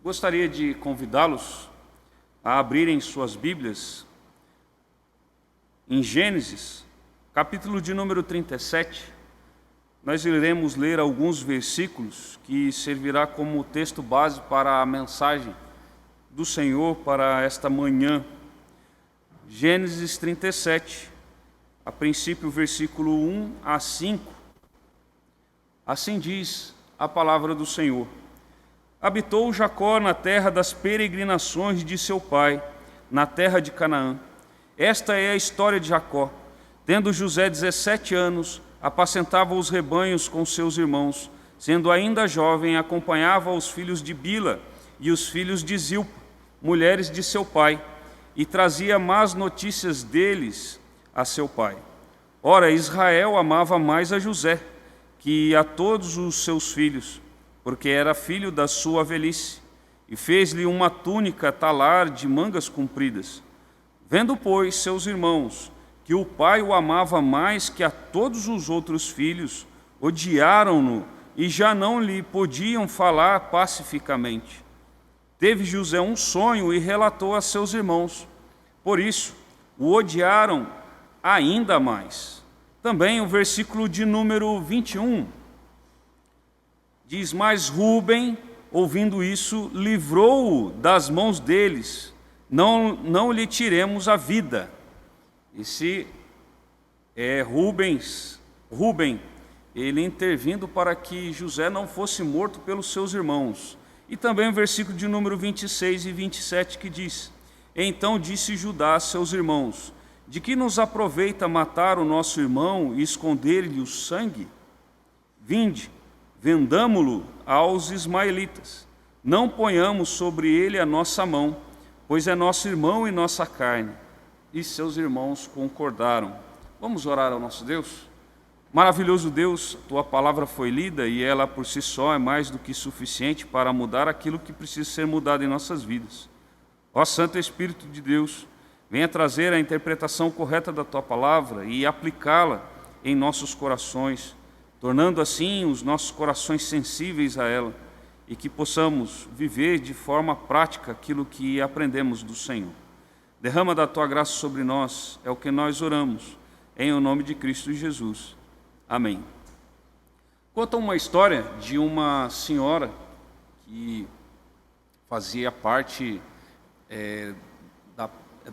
Gostaria de convidá-los a abrirem suas Bíblias em Gênesis, capítulo de número 37. Nós iremos ler alguns versículos que servirá como texto base para a mensagem do Senhor para esta manhã. Gênesis 37, a princípio, versículo 1 a 5. Assim diz a palavra do Senhor. Habitou Jacó na terra das peregrinações de seu pai, na terra de Canaã. Esta é a história de Jacó. Tendo José 17 anos, apacentava os rebanhos com seus irmãos. Sendo ainda jovem, acompanhava os filhos de Bila e os filhos de Zilpa, mulheres de seu pai, e trazia más notícias deles a seu pai. Ora, Israel amava mais a José que a todos os seus filhos, porque era filho da sua velhice, e fez-lhe uma túnica talar de mangas compridas. Vendo, pois, seus irmãos que o pai o amava mais que a todos os outros filhos, odiaram-no e já não lhe podiam falar pacificamente. Teve José um sonho e relatou a seus irmãos. Por isso, o odiaram ainda mais. Também o versículo de número 21 diz: Mas Rúben, ouvindo isso, livrou-o das mãos deles. Não lhe tiremos a vida. Esse é Rúben, ele intervindo para que José não fosse morto pelos seus irmãos. E também o versículo de número 26 e 27 que diz: Então disse Judá a seus irmãos: De que nos aproveita matar o nosso irmão e esconder-lhe o sangue? Vinde, vendamo-lo aos ismaelitas. Não ponhamos sobre ele a nossa mão, pois é nosso irmão e nossa carne. E seus irmãos concordaram. Vamos orar ao nosso Deus? Maravilhoso Deus, tua palavra foi lida e ela por si só é mais do que suficiente para mudar aquilo que precisa ser mudado em nossas vidas. Ó Santo Espírito de Deus, venha trazer a interpretação correta da tua palavra e aplicá-la em nossos corações, tornando assim os nossos corações sensíveis a ela e que possamos viver de forma prática aquilo que aprendemos do Senhor. Derrama da tua graça sobre nós, é o que nós oramos, em o nome de Cristo Jesus. Amém. Conta uma história de uma senhora que fazia parte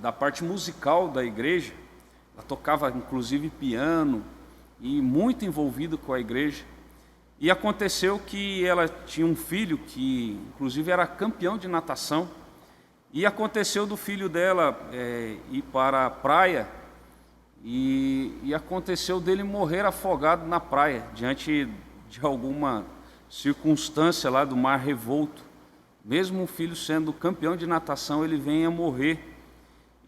da parte musical da igreja. Ela tocava inclusive piano e muito envolvido com a igreja. E aconteceu que ela tinha um filho que inclusive era campeão de natação. E aconteceu do filho dela ir para a praia e aconteceu dele morrer afogado na praia, diante de alguma circunstância lá do mar revolto. Mesmo o filho sendo campeão de natação, ele vem a morrer.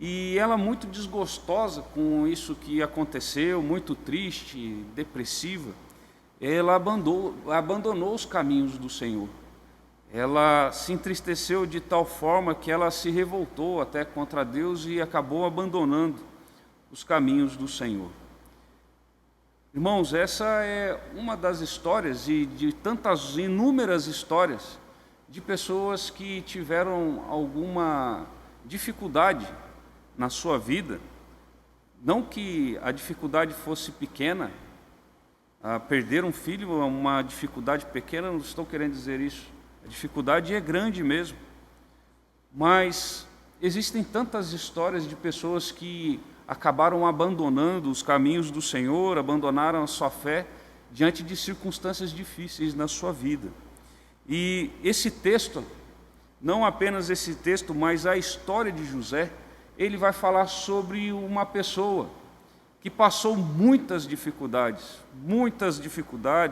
E ela, muito desgostosa com isso que aconteceu, muito triste, depressiva, ela abandonou os caminhos do Senhor. Ela se entristeceu de tal forma que ela se revoltou até contra Deus e acabou abandonando os caminhos do Senhor. Irmãos, essa é uma das histórias e de tantas inúmeras histórias de pessoas que tiveram alguma dificuldade na sua vida. Não que a dificuldade fosse pequena, perder um filho é uma dificuldade pequena, não estou querendo dizer isso. A dificuldade é grande mesmo. Mas existem tantas histórias de pessoas que acabaram abandonando os caminhos do Senhor, abandonaram a sua fé diante de circunstâncias difíceis na sua vida. E esse texto, não apenas esse texto, mas a história de José, ele vai falar sobre uma pessoa que passou muitas dificuldades,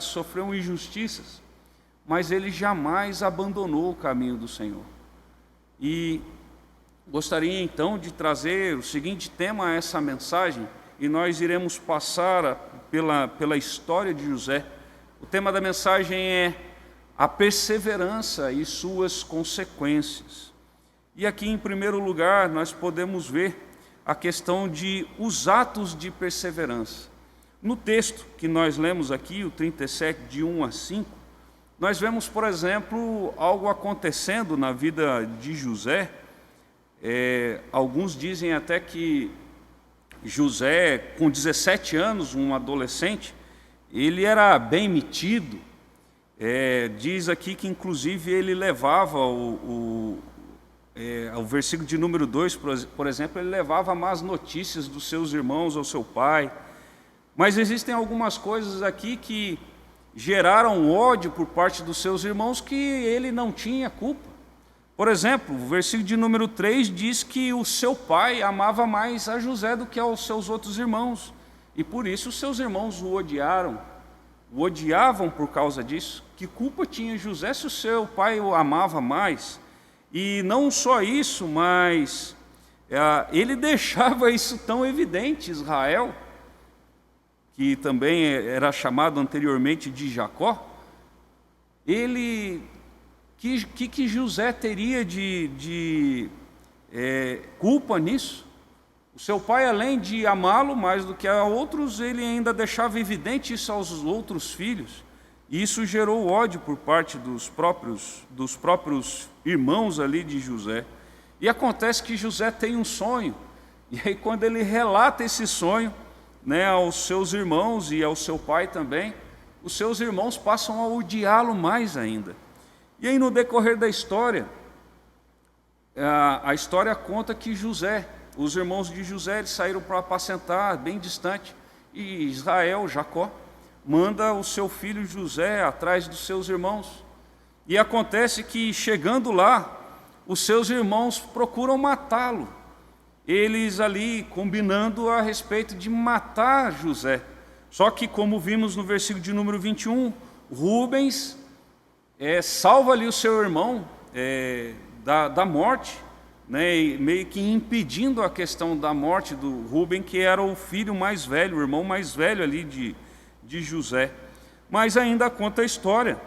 sofreu injustiças, mas ele jamais abandonou o caminho do Senhor. E gostaria então de trazer o seguinte tema a essa mensagem, e nós iremos passar pela história de José. O tema da mensagem é a perseverança e suas consequências. E aqui, em primeiro lugar, nós podemos ver a questão de os atos de perseverança. No texto que nós lemos aqui, o 37, de 1 a 5, nós vemos, por exemplo, algo acontecendo na vida de José. Alguns dizem até que José, com 17 anos, um adolescente, ele era bem metido. Diz aqui que, inclusive, ele levava o versículo de número 2, por exemplo, ele levava más notícias dos seus irmãos ao seu pai. Mas existem algumas coisas aqui que geraram ódio por parte dos seus irmãos que ele não tinha culpa. Por exemplo, o versículo de número 3 diz que o seu pai amava mais a José do que aos seus outros irmãos. E por isso os seus irmãos o odiavam por causa disso. Que culpa tinha José se o seu pai o amava mais? E não só isso, mas ele deixava isso tão evidente. Israel, que também era chamado anteriormente de Jacó, que José teria de culpa nisso? O seu pai, além de amá-lo mais do que a outros, ele ainda deixava evidente isso aos outros filhos. E isso gerou ódio por parte dos próprios irmãos ali de José. E acontece que José tem um sonho, e aí quando ele relata esse sonho, aos seus irmãos e ao seu pai também, os seus irmãos passam a odiá-lo mais ainda. E aí no decorrer da história, a história conta que os irmãos de José, eles saíram para apacentar bem distante, e Israel, Jacó, manda o seu filho José atrás dos seus irmãos. E acontece que, chegando lá, os seus irmãos procuram matá-lo. Eles ali combinando a respeito de matar José. Só que, como vimos no versículo de número 21, Rubens salva ali o seu irmão da morte, meio que impedindo a questão da morte do Rubem, que era o filho mais velho, o irmão mais velho ali de José. Mas ainda conta a história,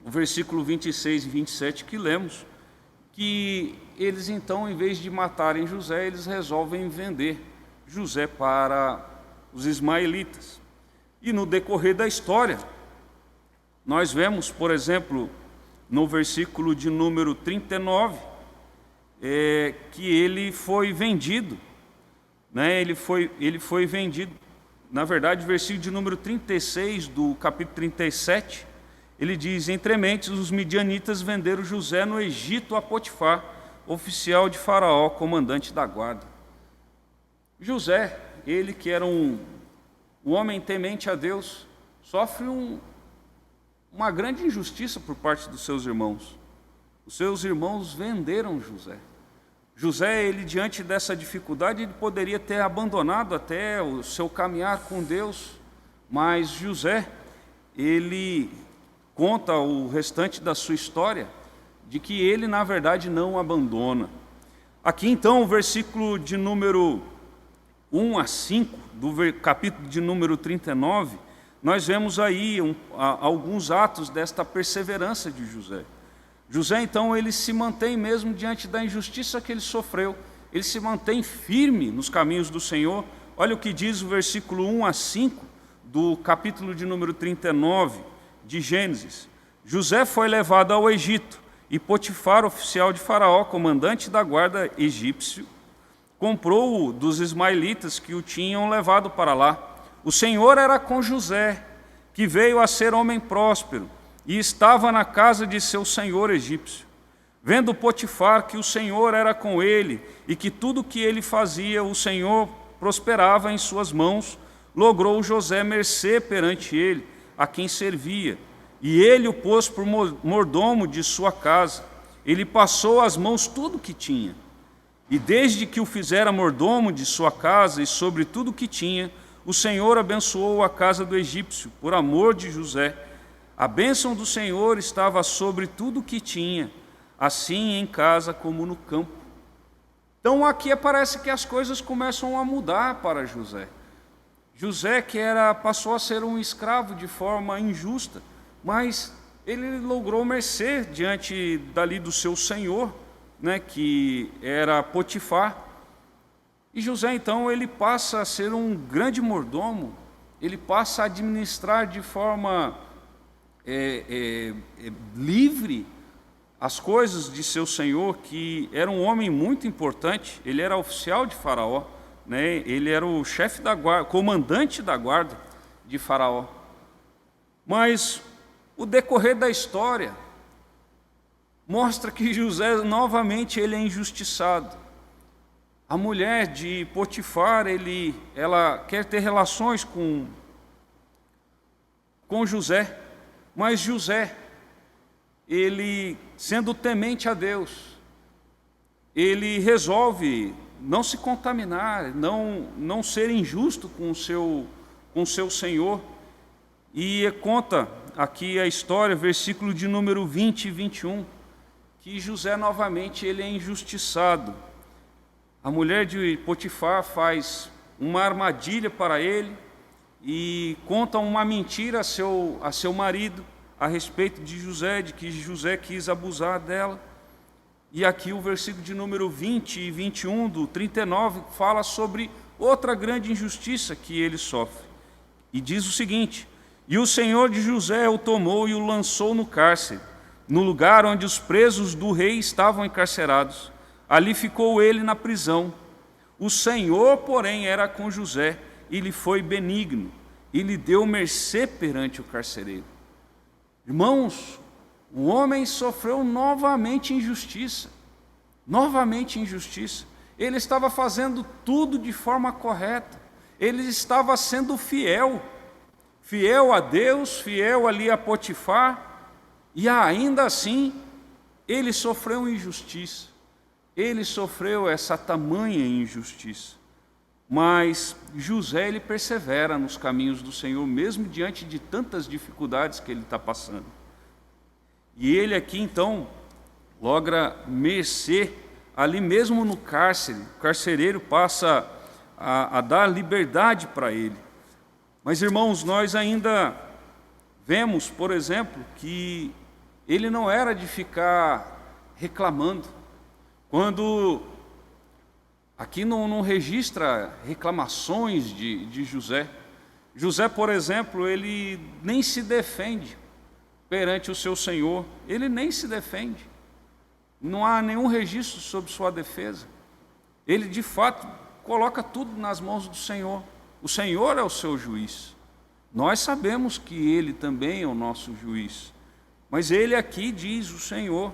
o versículo 26 e 27 que lemos, que eles então, em vez de matarem José, eles resolvem vender José para os ismaelitas. E no decorrer da história, nós vemos, por exemplo, no versículo de número 39, que ele foi vendido, ele foi vendido. Na verdade, o versículo de número 36 do capítulo 37, ele diz: entrementes, os midianitas venderam José no Egito a Potifar, oficial de Faraó, comandante da guarda. José, ele que era um homem temente a Deus, sofre uma grande injustiça por parte dos seus irmãos. Os seus irmãos venderam José. José, ele diante dessa dificuldade, ele poderia ter abandonado até o seu caminhar com Deus, mas José, ele conta o restante da sua história, de que ele, na verdade, não abandona. Aqui, então, o versículo de número 1 a 5, do capítulo de número 39, nós vemos aí alguns atos desta perseverança de José. José, então, ele se mantém mesmo diante da injustiça que ele sofreu, ele se mantém firme nos caminhos do Senhor. Olha o que diz o versículo 1 a 5 do capítulo de número 39 de Gênesis. José foi levado ao Egito, e Potifar, oficial de Faraó, comandante da guarda egípcio, comprou-o dos ismaelitas que o tinham levado para lá. O Senhor era com José, que veio a ser homem próspero, e estava na casa de seu senhor egípcio. Vendo Potifar que o Senhor era com ele, e que tudo o que ele fazia, o Senhor prosperava em suas mãos, logrou José mercê perante ele, a quem servia, e ele o pôs por mordomo de sua casa. Ele passou às mãos tudo o que tinha. E desde que o fizera mordomo de sua casa e sobre tudo o que tinha, o Senhor abençoou a casa do egípcio, por amor de José. A bênção do Senhor estava sobre tudo o que tinha, assim em casa como no campo. Então aqui parece que as coisas começam a mudar para José. José, que passou a ser um escravo de forma injusta, mas ele logrou mercê diante dali do seu senhor, que era Potifar. E José, então, ele passa a ser um grande mordomo, ele passa a administrar de forma livre as coisas de seu senhor, que era um homem muito importante. Ele era oficial de Faraó, né? Ele era o chefe da guarda, comandante da guarda de Faraó. Mas o decorrer da história mostra que José novamente ele é injustiçado. A mulher de Potifar, ela quer ter relações com José, mas José, ele, sendo temente a Deus, ele resolve não se contaminar, não ser injusto com o seu senhor. E conta aqui a história, versículo de número 20 e 21, que José novamente ele é injustiçado. A mulher de Potifar faz uma armadilha para ele e conta uma mentira a seu marido a respeito de José, de que José quis abusar dela. E aqui o versículo de número 20 e 21 do 39 fala sobre outra grande injustiça que ele sofre. E diz o seguinte: e o senhor de José o tomou e o lançou no cárcere, no lugar onde os presos do rei estavam encarcerados. Ali ficou ele na prisão. O Senhor, porém, era com José e lhe foi benigno, e lhe deu mercê perante o carcereiro. Irmãos, o homem sofreu novamente injustiça. Novamente injustiça. Ele estava fazendo tudo de forma correta. Ele estava sendo fiel. Fiel a Deus, fiel ali a Potifar. E ainda assim, ele sofreu injustiça. Ele sofreu essa tamanha injustiça. Mas José, ele persevera nos caminhos do Senhor, mesmo diante de tantas dificuldades que ele está passando. E ele aqui, então, logra mercê, ali mesmo no cárcere. O carcereiro passa a dar liberdade para ele. Mas, irmãos, nós ainda vemos, por exemplo, que ele não era de ficar reclamando. Quando aqui não registra reclamações de José. José, por exemplo, ele nem se defende perante o seu senhor. Ele nem se defende. Não há nenhum registro sobre sua defesa. Ele, de fato, coloca tudo nas mãos do Senhor. O Senhor é o seu juiz. Nós sabemos que Ele também é o nosso juiz. Mas Ele aqui diz, o Senhor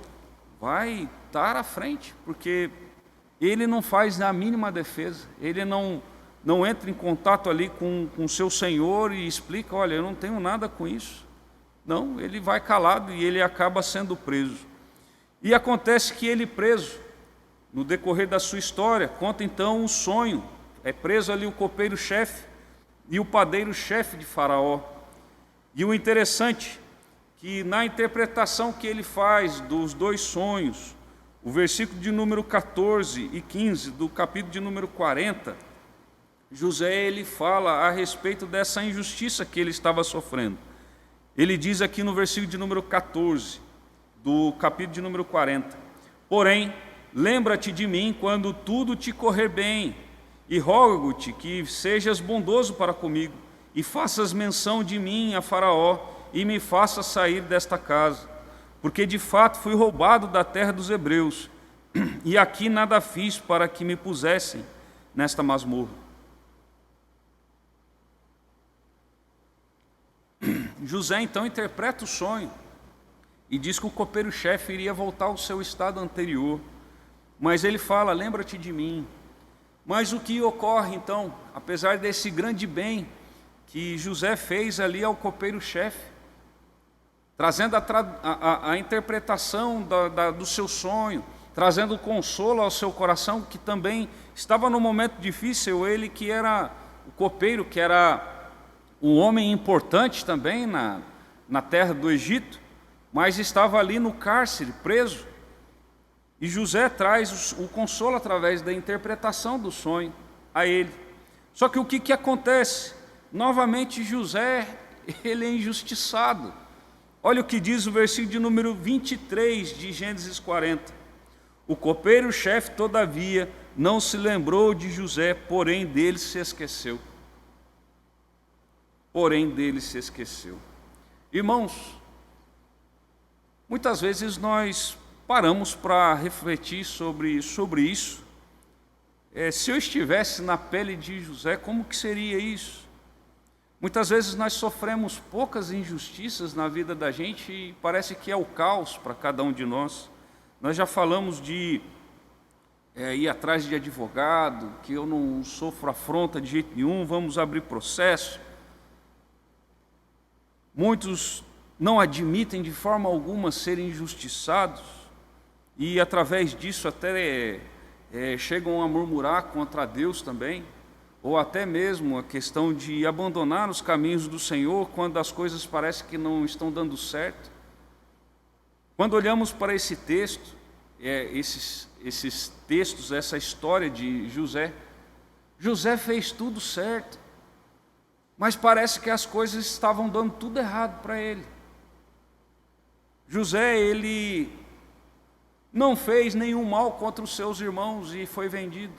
vai estar à frente, porque ele não faz a mínima defesa, ele não entra em contato ali com o seu senhor e explica, olha, eu não tenho nada com isso. Não, ele vai calado e ele acaba sendo preso. E acontece que ele preso, no decorrer da sua história, conta então um sonho. É preso ali o copeiro-chefe e o padeiro-chefe de Faraó. E o interessante que na interpretação que ele faz dos dois sonhos, o versículo de número 14 e 15 do capítulo de número 40, José ele fala a respeito dessa injustiça que ele estava sofrendo. Ele diz aqui no versículo de número 14 do capítulo de número 40: porém, lembra-te de mim quando tudo te correr bem, e rogo-te que sejas bondoso para comigo, e faças menção de mim a Faraó, e me faças sair desta casa. Porque de fato fui roubado da terra dos hebreus, e aqui nada fiz para que me pusessem nesta masmorra. José então interpreta o sonho e diz que o copeiro-chefe iria voltar ao seu estado anterior, mas ele fala, lembra-te de mim. Mas o que ocorre então, apesar desse grande bem que José fez ali ao copeiro-chefe, trazendo a interpretação do seu sonho, trazendo consolo ao seu coração, que também estava num momento difícil, ele que era o copeiro, que era um homem importante também na terra do Egito, mas estava ali no cárcere, preso. E José traz o consolo através da interpretação do sonho a ele. Só que o que acontece? Novamente José, ele é injustiçado. Olha o que diz o versículo de número 23 de Gênesis 40. O copeiro-chefe, todavia, não se lembrou de José, porém dele se esqueceu. Porém dele se esqueceu. Irmãos, Muitas vezes nós paramos para refletir sobre isso. Se eu estivesse na pele de José, como que seria isso? Muitas vezes nós sofremos poucas injustiças na vida da gente e parece que é o caos para cada um de nós. Nós já falamos de ir atrás de advogado, que eu não sofro afronta de jeito nenhum, vamos abrir processo. Muitos não admitem de forma alguma serem injustiçados e através disso até chegam a murmurar contra Deus também, ou até mesmo a questão de abandonar os caminhos do Senhor quando as coisas parecem que não estão dando certo. Quando olhamos para esse texto, esses textos, essa história de José, José fez tudo certo, mas parece que as coisas estavam dando tudo errado para ele. José, ele não fez nenhum mal contra os seus irmãos e foi vendido.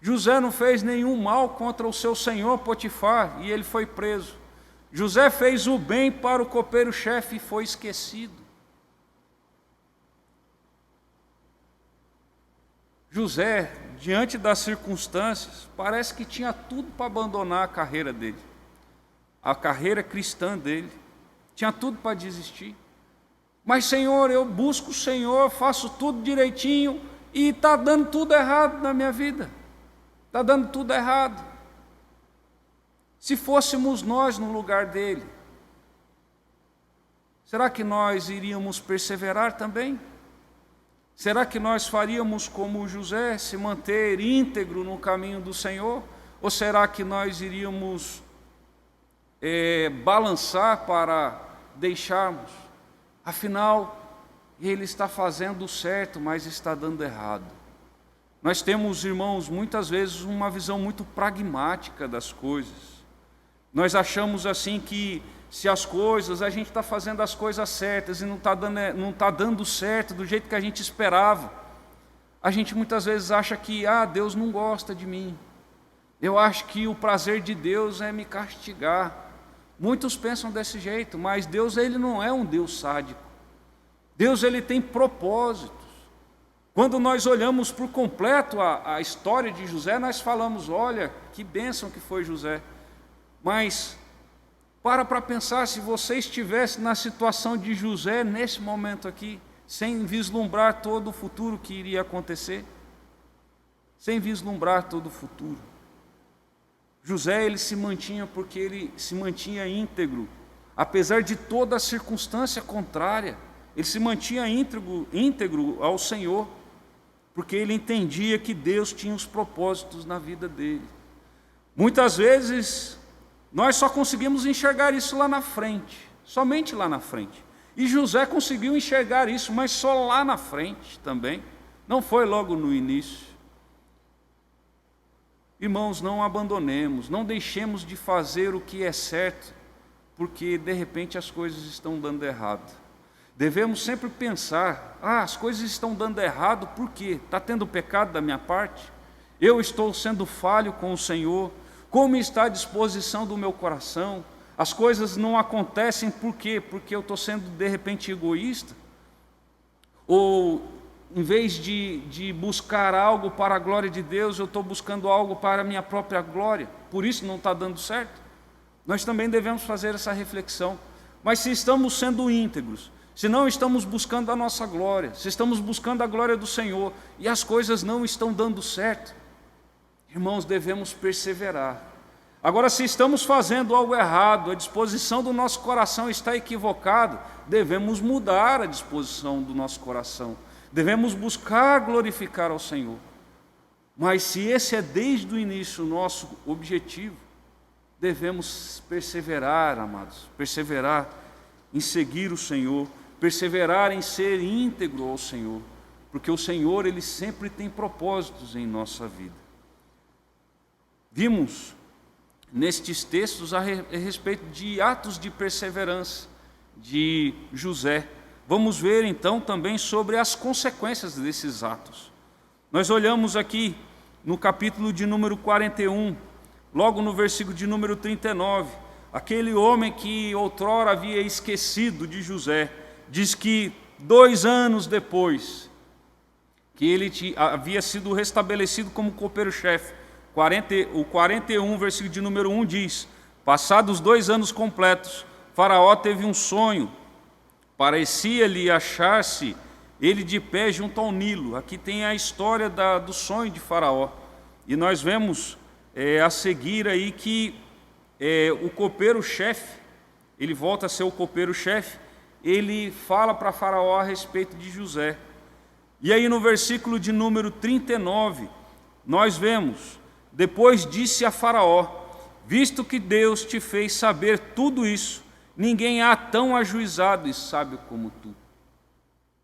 José não fez nenhum mal contra o seu senhor Potifar e ele foi preso. José fez o bem para o copeiro-chefe e foi esquecido. José, diante das circunstâncias, parece que tinha tudo para abandonar a carreira dele, a carreira cristã dele, tinha tudo para desistir. Mas, Senhor, eu busco o Senhor, faço tudo direitinho e está dando tudo errado na minha vida. Está dando tudo errado. Se fôssemos nós no lugar dele, será que nós iríamos perseverar também? Será que nós faríamos como José, se manter íntegro no caminho do Senhor? Ou será que nós iríamos balançar para deixarmos? Afinal, ele está fazendo o certo, mas está dando errado. Nós temos, irmãos, muitas vezes uma visão muito pragmática das coisas. Nós achamos assim que se a gente está fazendo as coisas certas e não está dando certo do jeito que a gente esperava, a gente muitas vezes acha que Deus não gosta de mim. Eu acho que o prazer de Deus é me castigar. Muitos pensam desse jeito, mas Deus, ele não é um Deus sádico. Deus, ele tem propósitos. Quando nós olhamos por completo a história de José, nós falamos, olha, que bênção que foi José. Mas para pensar, se você estivesse na situação de José nesse momento aqui, sem vislumbrar todo o futuro que iria acontecer, sem vislumbrar todo o futuro. José, ele se mantinha porque ele se mantinha íntegro, apesar de toda a circunstância contrária, ele se mantinha íntegro ao Senhor, porque ele entendia que Deus tinha os propósitos na vida dele. Muitas vezes, nós só conseguimos enxergar isso lá na frente, somente lá na frente. E José conseguiu enxergar isso, mas só lá na frente também, não foi logo no início. Irmãos, não abandonemos, não deixemos de fazer o que é certo, porque de repente as coisas estão dando errado. Devemos sempre pensar, as coisas estão dando errado, por quê? Está tendo pecado da minha parte? Eu estou sendo falho com o Senhor? Como está a disposição do meu coração? As coisas não acontecem por quê? Porque eu estou sendo de repente egoísta? Ou em vez de buscar algo para a glória de Deus, eu estou buscando algo para a minha própria glória, por isso não está dando certo? Nós também devemos fazer essa reflexão. Mas se estamos sendo íntegros, se não estamos buscando a nossa glória, se estamos buscando a glória do Senhor e as coisas não estão dando certo, irmãos, devemos perseverar. Agora, se estamos fazendo algo errado, a disposição do nosso coração está equivocado, devemos mudar a disposição do nosso coração. Devemos buscar glorificar ao Senhor. Mas se esse é desde o início o nosso objetivo, devemos perseverar, amados, perseverar em seguir o Senhor, perseverar em ser íntegro ao Senhor, porque o Senhor, ele sempre tem propósitos em nossa vida. Vimos nestes textos a respeito de atos de perseverança de José. Vamos ver então também sobre as consequências desses atos. Nós olhamos aqui no capítulo de número 41, logo no versículo de número 39, aquele homem que outrora havia esquecido de José, diz que 2 anos depois que ele havia sido restabelecido como copeiro-chefe, o 41, versículo de número 1 diz: passados 2 anos completos, Faraó teve um sonho, parecia-lhe achar-se ele de pé junto ao Nilo. Aqui tem a história do sonho de Faraó, e nós vemos a seguir aí que o copeiro-chefe, ele volta a ser o copeiro-chefe, ele fala para Faraó a respeito de José. E aí no versículo de número 39, nós vemos: depois disse a Faraó: visto que Deus te fez saber tudo isso, ninguém há tão ajuizado e sábio como tu.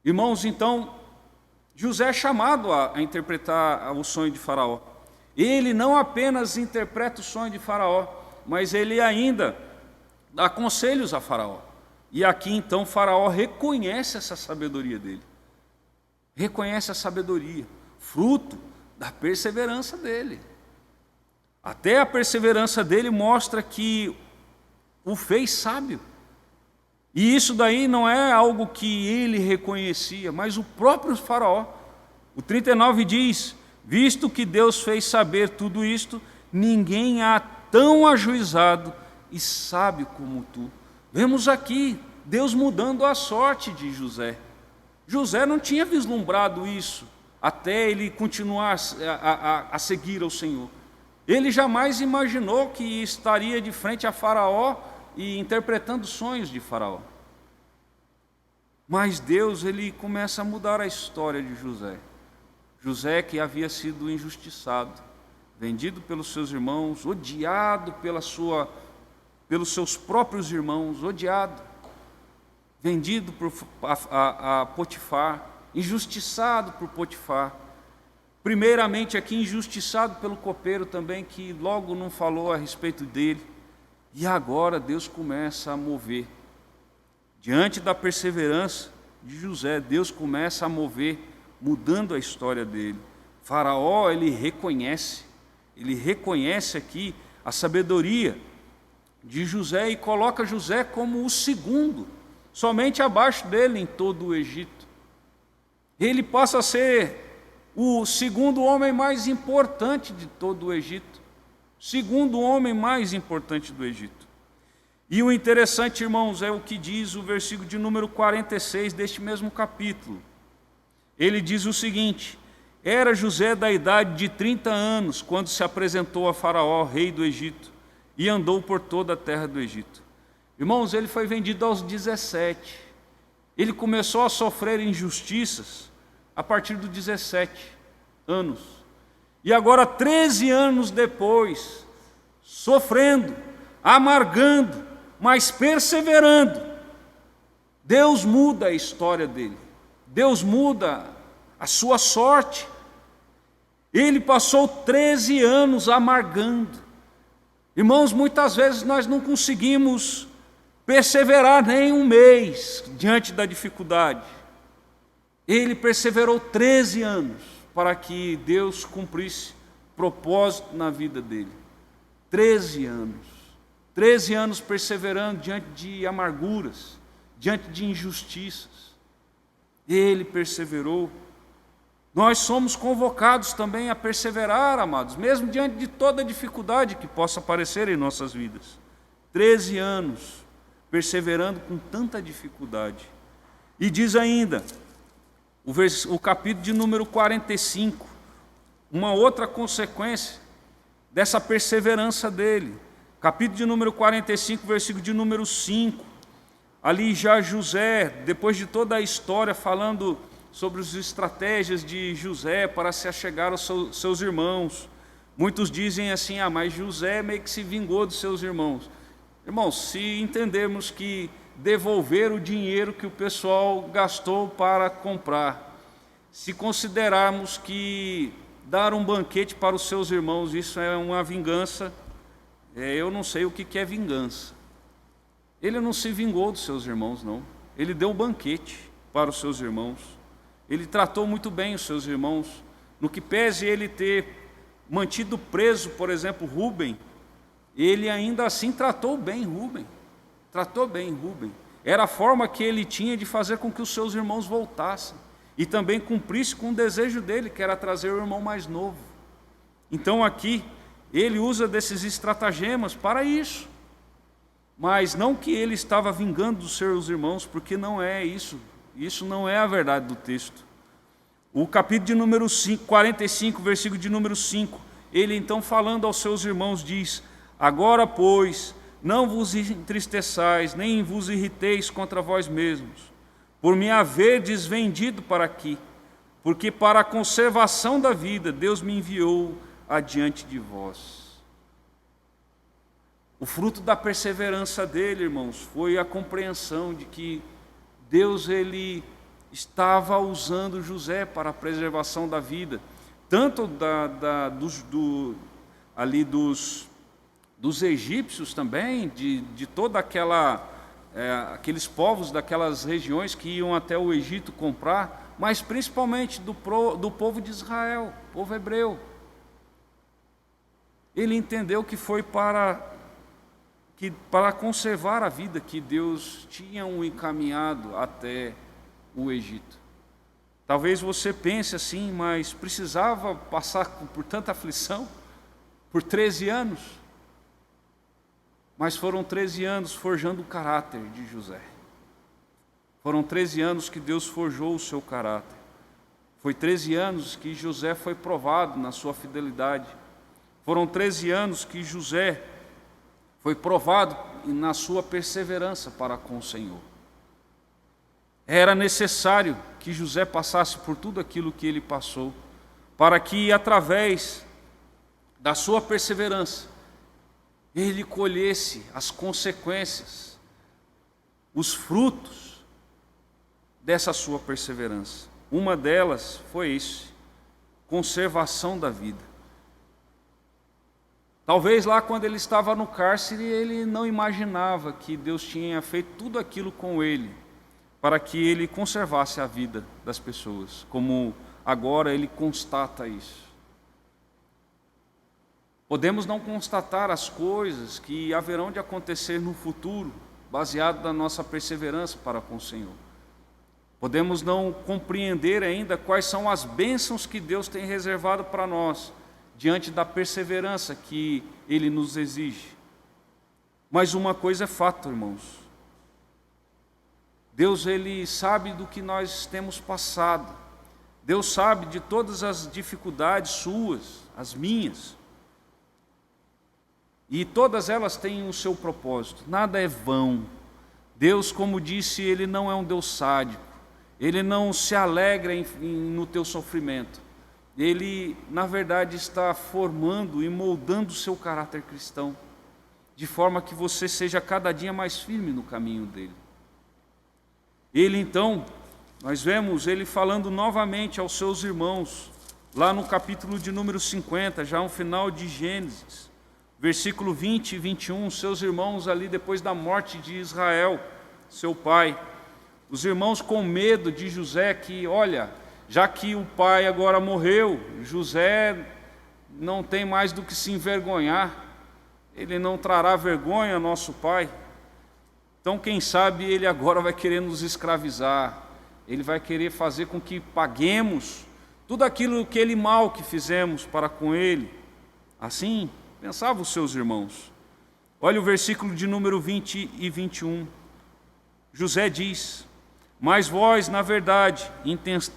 Irmãos, então, José é chamado a interpretar o sonho de Faraó. Ele não apenas interpreta o sonho de Faraó, mas ele ainda dá conselhos a Faraó. E aqui então Faraó reconhece essa sabedoria dele. Reconhece a sabedoria, fruto da perseverança dele. Até a perseverança dele mostra que o fez sábio. E isso daí não é algo que ele reconhecia, mas o próprio Faraó. O 39 diz: visto que Deus fez saber tudo isto, ninguém há tão ajuizado e sábio como tu. Vemos aqui Deus mudando a sorte de José. José não tinha vislumbrado isso até ele continuar a seguir ao Senhor. Ele jamais imaginou que estaria de frente a Faraó e interpretando sonhos de Faraó. Mas Deus, ele começa a mudar a história de José. José, que havia sido injustiçado, vendido pelos seus irmãos, odiado pelos seus próprios irmãos, odiado, vendido a Potifar, injustiçado por Potifar. Primeiramente aqui injustiçado pelo copeiro também, que logo não falou a respeito dele. E agora Deus começa a mover. Diante da perseverança de José, Deus começa a mover, mudando a história dele. Faraó, ele reconhece aqui a sabedoria de José e coloca José como o segundo, somente abaixo dele em todo o Egito. Ele passa a ser o segundo homem mais importante de todo o Egito. Segundo homem mais importante do Egito. E o interessante, irmãos, é o que diz o versículo de número 46 deste mesmo capítulo. Ele diz o seguinte: era José da idade de 30 anos, quando se apresentou a Faraó, rei do Egito, e andou por toda a terra do Egito. Irmãos, ele foi vendido aos 17. Ele começou a sofrer injustiças a partir dos 17 anos. E agora, 13 anos depois, sofrendo, amargando, mas perseverando, Deus muda a história dele. Deus muda a sua sorte. Ele passou 13 anos amargando. Irmãos, muitas vezes nós não conseguimos perseverar nem um mês diante da dificuldade. Ele perseverou 13 anos para que Deus cumprisse propósito na vida dele. 13 anos. 13 anos perseverando diante de amarguras, diante de injustiças. Ele perseverou. Nós somos convocados também a perseverar, amados, mesmo diante de toda dificuldade que possa aparecer em nossas vidas. 13 anos perseverando com tanta dificuldade. E diz ainda, o capítulo de número 45, uma outra consequência dessa perseverança dele. Capítulo de número 45, versículo de número 5. Ali já José, depois de toda a história falando sobre as estratégias de José para se achegar aos seus irmãos. Muitos dizem assim, mas José meio que se vingou dos seus irmãos. Irmãos, se entendermos que devolver o dinheiro que o pessoal gastou para comprar, se considerarmos que dar um banquete para os seus irmãos, isso é uma vingança, eu não sei o que é vingança. Ele não se vingou dos seus irmãos, não. Ele deu um banquete para os seus irmãos. Ele tratou muito bem os seus irmãos. No que pese ele ter mantido preso, por exemplo, Rúben, ele ainda assim tratou bem Rúben. Tratou bem Rúben. era a forma que ele tinha de fazer com que os seus irmãos voltassem e também cumprisse com o desejo dele, que era trazer o irmão mais novo. Então aqui ele usa desses estratagemas para isso, mas não que ele estava vingando os seus irmãos, porque não é isso. Isso não é a verdade do texto. O capítulo de número 45, versículo de número 5, ele então falando aos seus irmãos diz: agora, pois, não vos entristeçais, nem vos irriteis contra vós mesmos, por me haverdes vendido para aqui, porque para a conservação da vida Deus me enviou adiante de vós. O fruto da perseverança dele, irmãos, foi a compreensão de que Deus ele estava usando José para a preservação da vida, tanto dos egípcios também, de toda aqueles povos daquelas regiões que iam até o Egito comprar, mas principalmente do povo de Israel, povo hebreu. Ele entendeu que foi para conservar a vida que Deus tinha o encaminhado até o Egito. Talvez você pense assim, mas precisava passar por tanta aflição por 13 anos? Mas foram 13 anos forjando o caráter de José. Foram 13 anos que Deus forjou o seu caráter. Foi 13 anos que José foi provado na sua fidelidade. Foram 13 anos que José foi provado na sua perseverança para com o Senhor. Era necessário que José passasse por tudo aquilo que ele passou, para que, através da sua perseverança, ele colhesse as consequências, os frutos dessa sua perseverança. Uma delas foi isso: conservação da vida. Talvez lá quando ele estava no cárcere, ele não imaginava que Deus tinha feito tudo aquilo com ele, para que ele conservasse a vida das pessoas, como agora ele constata isso. Podemos não constatar as coisas que haverão de acontecer no futuro, baseado na nossa perseverança para com o Senhor. Podemos não compreender ainda quais são as bênçãos que Deus tem reservado para nós, diante da perseverança que Ele nos exige. Mas uma coisa é fato, irmãos. Deus, Ele sabe do que nós temos passado. Deus sabe de todas as dificuldades suas, as minhas. E todas elas têm o seu propósito. Nada é vão. Deus, como disse, Ele não é um Deus sádico. Ele não se alegra no teu sofrimento. Ele, na verdade, está formando e moldando o seu caráter cristão, de forma que você seja cada dia mais firme no caminho dele. Ele, então, nós vemos ele falando novamente aos seus irmãos, lá no capítulo de número 50, já no final de Gênesis, versículo 20 e 21, seus irmãos ali depois da morte de Israel, seu pai, os irmãos com medo de José, que olha, já que o pai agora morreu, José não tem mais do que se envergonhar, ele não trará vergonha ao nosso pai, então quem sabe ele agora vai querer nos escravizar, ele vai querer fazer com que paguemos tudo aquilo que ele mal que fizemos para com ele. Assim pensavam os seus irmãos. Olha o versículo de número 20 e 21. José diz: mas vós, na verdade,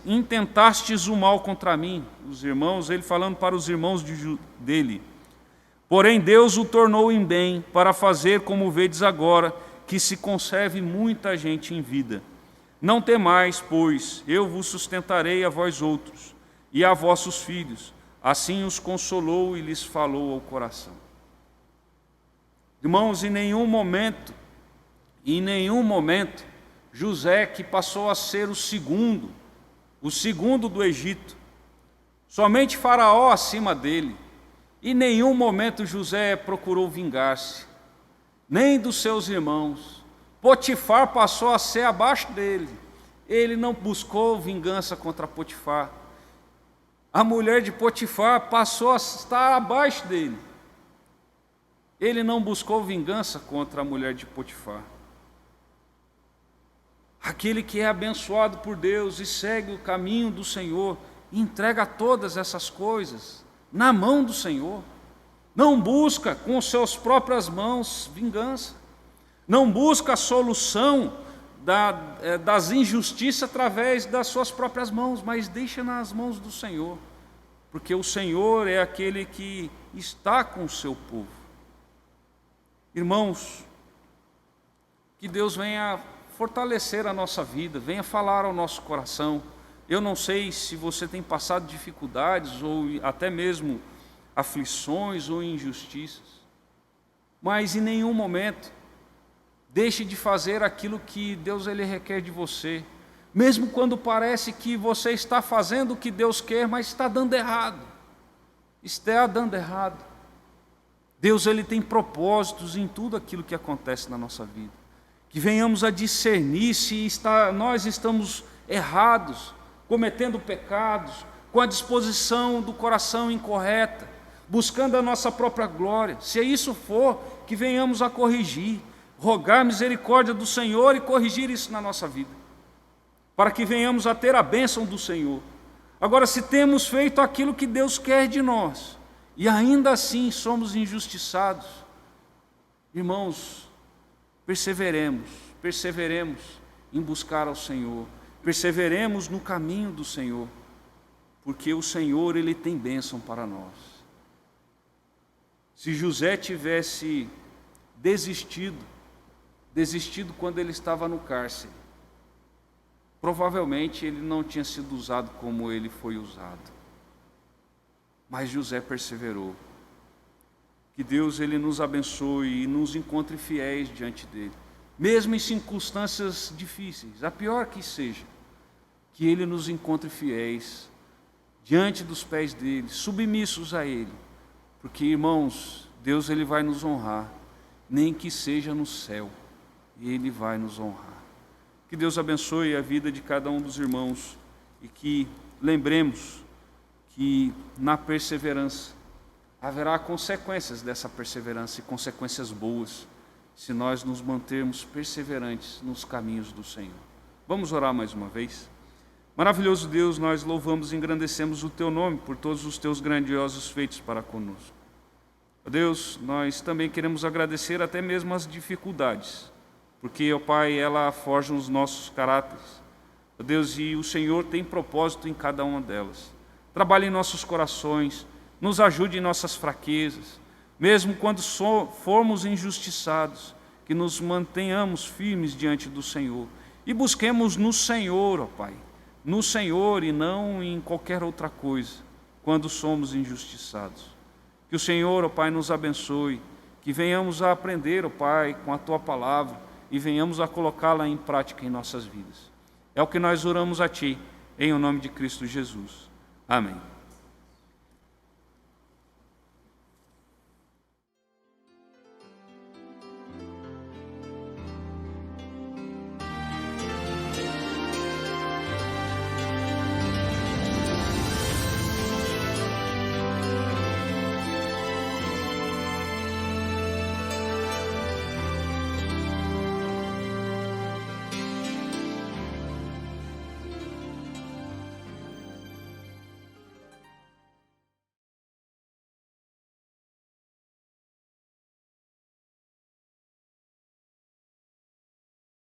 intentastes o mal contra mim. Os irmãos, ele falando para os irmãos dele. Porém, Deus o tornou em bem, para fazer, como vedes agora, que se conserve muita gente em vida. Não temais, pois, eu vos sustentarei a vós outros, e a vossos filhos. Assim os consolou e lhes falou ao coração. Irmãos, em nenhum momento, José, que passou a ser o segundo do Egito, somente Faraó acima dele, em nenhum momento José procurou vingar-se, nem dos seus irmãos. Potifar passou a ser abaixo dele, ele não buscou vingança contra Potifar. A mulher de Potifar passou a estar abaixo dele, ele não buscou vingança contra a mulher de Potifar. Aquele que é abençoado por Deus e segue o caminho do Senhor, entrega todas essas coisas na mão do Senhor. Não busca com suas próprias mãos vingança. Não busca a solução das injustiças através das suas próprias mãos, mas deixa nas mãos do Senhor. Porque o Senhor é aquele que está com o seu povo. Irmãos, que Deus venha fortalecer a nossa vida, venha falar ao nosso coração. Eu não sei se você tem passado dificuldades ou até mesmo aflições ou injustiças, mas em nenhum momento deixe de fazer aquilo que Deus ele requer de você, mesmo quando parece que você está fazendo o que Deus quer, mas está dando errado. Está dando errado. Deus ele tem propósitos em tudo aquilo que acontece na nossa vida. Que venhamos a discernir se nós estamos errados, cometendo pecados, com a disposição do coração incorreta, buscando a nossa própria glória. Se isso for, que venhamos a corrigir, rogar a misericórdia do Senhor e corrigir isso na nossa vida, para que venhamos a ter a bênção do Senhor. Agora, se temos feito aquilo que Deus quer de nós, e ainda assim somos injustiçados, irmãos, perseveremos em buscar ao Senhor, perseveremos no caminho do Senhor, porque o Senhor ele tem bênção para nós. Se José tivesse desistido quando ele estava no cárcere, provavelmente ele não tinha sido usado como ele foi usado. Mas José perseverou. Que Deus ele nos abençoe e nos encontre fiéis diante dele, mesmo em circunstâncias difíceis, a pior que seja, que ele nos encontre fiéis diante dos pés dele, submissos a ele, porque, irmãos, Deus ele vai nos honrar, nem que seja no céu, ele vai nos honrar. Que Deus abençoe a vida de cada um dos irmãos e que lembremos que na perseverança haverá consequências dessa perseverança e consequências boas, se nós nos mantermos perseverantes nos caminhos do Senhor. Vamos orar mais uma vez? Maravilhoso Deus, nós louvamos e engrandecemos o Teu nome por todos os Teus grandiosos feitos para conosco. Ó Deus, nós também queremos agradecer até mesmo as dificuldades, porque, ó Pai, ela forja os nossos caráteres. Ó Deus, e o Senhor tem propósito em cada uma delas. Trabalhe em nossos corações, nos ajude em nossas fraquezas, mesmo quando formos injustiçados, que nos mantenhamos firmes diante do Senhor e busquemos no Senhor, ó Pai, no Senhor e não em qualquer outra coisa, quando somos injustiçados. Que o Senhor, ó Pai, nos abençoe, que venhamos a aprender, ó Pai, com a Tua palavra e venhamos a colocá-la em prática em nossas vidas. É o que nós oramos a Ti, em o nome de Cristo Jesus. Amém.